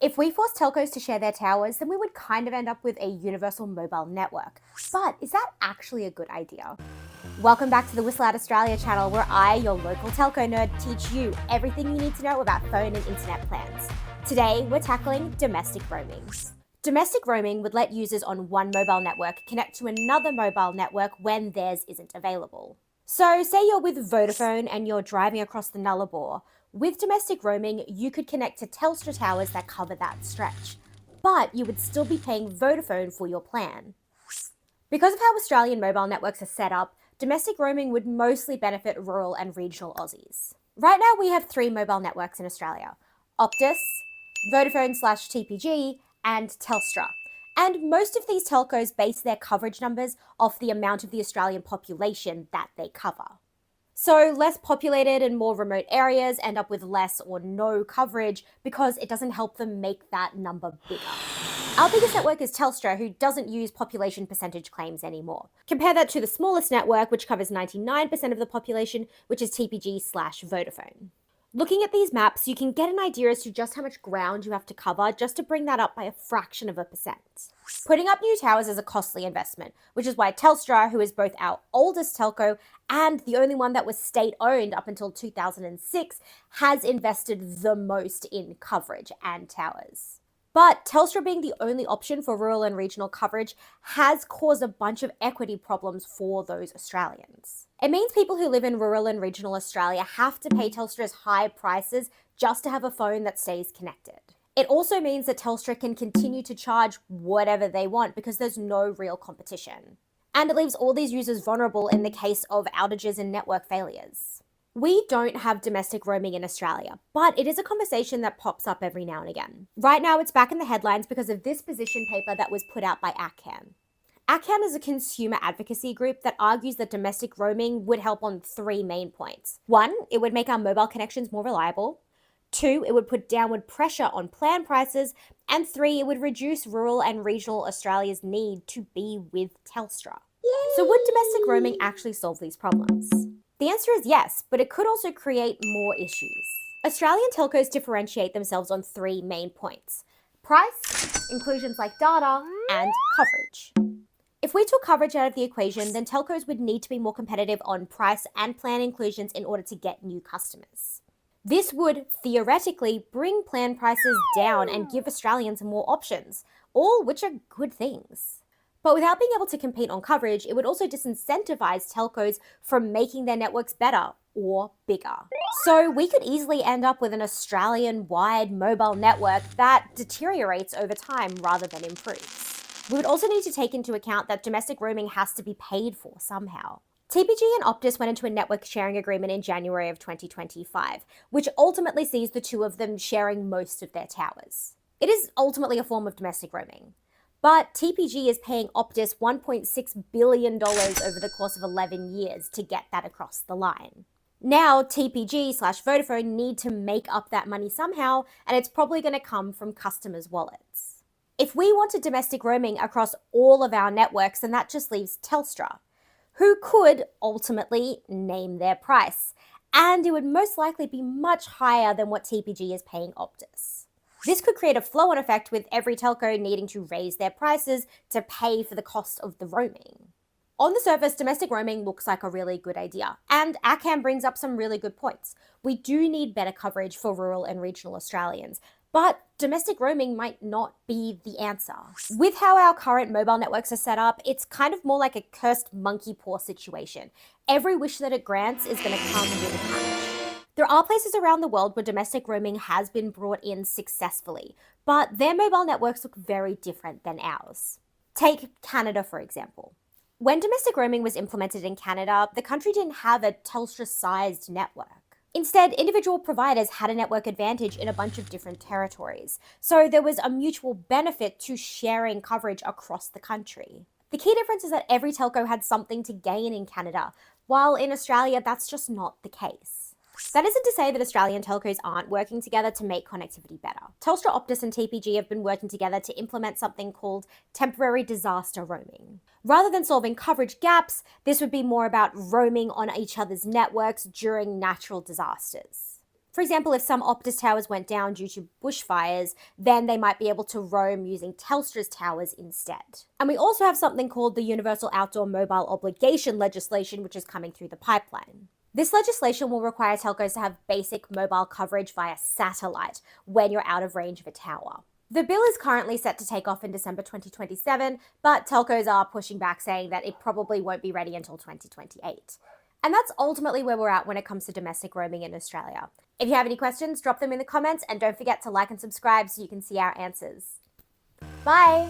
If we forced telcos to share their towers, then we would kind of end up with a universal mobile network. But is that actually a good idea? Welcome back to the Whistle Out Australia channel, where I, your local telco nerd, teach you everything you need to know about phone and internet plans. Today, we're tackling domestic roaming. Domestic roaming would let users on one mobile network connect to another mobile network when theirs isn't available. So say you're with Vodafone and you're driving across the Nullarbor. With domestic roaming, you could connect to Telstra towers that cover that stretch, but you would still be paying Vodafone for your plan. Because of how Australian mobile networks are set up, domestic roaming would mostly benefit rural and regional Aussies. Right now we have 3 mobile networks in Australia: Optus, Vodafone/TPG, and Telstra. And most of these telcos base their coverage numbers off the amount of the Australian population that they cover. So less populated and more remote areas end up with less or no coverage because it doesn't help them make that number bigger. Our biggest network is Telstra, who doesn't use population percentage claims anymore. Compare that to the smallest network, which covers 99% of the population, which is TPG/Vodafone. Looking at these maps, you can get an idea as to just how much ground you have to cover just to bring that up by a fraction of a percent. Putting up new towers is a costly investment, which is why Telstra, who is both our oldest telco and the only one that was state-owned up until 2006, has invested the most in coverage and towers. But Telstra being the only option for rural and regional coverage has caused a bunch of equity problems for those Australians. It means people who live in rural and regional Australia have to pay Telstra's high prices just to have a phone that stays connected. It also means that Telstra can continue to charge whatever they want because there's no real competition. And it leaves all these users vulnerable in the case of outages and network failures. We don't have domestic roaming in Australia, but it is a conversation that pops up every now and again. Right now, it's back in the headlines because of this position paper that was put out by ACCAN. ACCAN is a consumer advocacy group that argues that domestic roaming would help on 3 main points. 1, it would make our mobile connections more reliable. 2, it would put downward pressure on plan prices. And 3, it would reduce rural and regional Australia's need to be with Telstra. So would domestic roaming actually solve these problems? The answer is yes, but it could also create more issues. Australian telcos differentiate themselves on 3 main points: price, inclusions like data, and coverage. If we took coverage out of the equation, then telcos would need to be more competitive on price and plan inclusions in order to get new customers. This would theoretically bring plan prices down and give Australians more options, all which are good things. But without being able to compete on coverage, it would also disincentivize telcos from making their networks better or bigger. So we could easily end up with an Australian-wide mobile network that deteriorates over time rather than improves. We would also need to take into account that domestic roaming has to be paid for somehow. TPG and Optus went into a network sharing agreement in January of 2025, which ultimately sees the two of them sharing most of their towers. It is ultimately a form of domestic roaming. But TPG is paying Optus $1.6 billion over the course of 11 years to get that across the line. Now, TPG/Vodafone need to make up that money somehow, and it's probably going to come from customers' wallets. If we wanted domestic roaming across all of our networks, then that just leaves Telstra, who could ultimately name their price, and it would most likely be much higher than what TPG is paying Optus. This could create a flow-on effect with every telco needing to raise their prices to pay for the cost of the roaming. On the surface, domestic roaming looks like a really good idea, and ACCAN brings up some really good points. We do need better coverage for rural and regional Australians, but domestic roaming might not be the answer. With how our current mobile networks are set up, it's kind of more like a cursed monkey paw situation. Every wish that it grants is going to come with a punch. There are places around the world where domestic roaming has been brought in successfully, but their mobile networks look very different than ours. Take Canada, for example. When domestic roaming was implemented in Canada, the country didn't have a Telstra-sized network. Instead, individual providers had a network advantage in a bunch of different territories, so there was a mutual benefit to sharing coverage across the country. The key difference is that every telco had something to gain in Canada, while in Australia that's just not the case. That isn't to say that Australian telcos aren't working together to make connectivity better. Telstra, Optus and TPG have been working together to implement something called temporary disaster roaming. Rather than solving coverage gaps, this would be more about roaming on each other's networks during natural disasters. For example, if some Optus towers went down due to bushfires, then they might be able to roam using Telstra's towers instead. And we also have something called the Universal Outdoor Mobile Obligation legislation, which is coming through the pipeline. This legislation will require telcos to have basic mobile coverage via satellite when you're out of range of a tower. The bill is currently set to take off in December 2027, but telcos are pushing back, saying that it probably won't be ready until 2028. And that's ultimately where we're at when it comes to domestic roaming in Australia. If you have any questions, drop them in the comments and don't forget to like and subscribe so you can see our answers. Bye!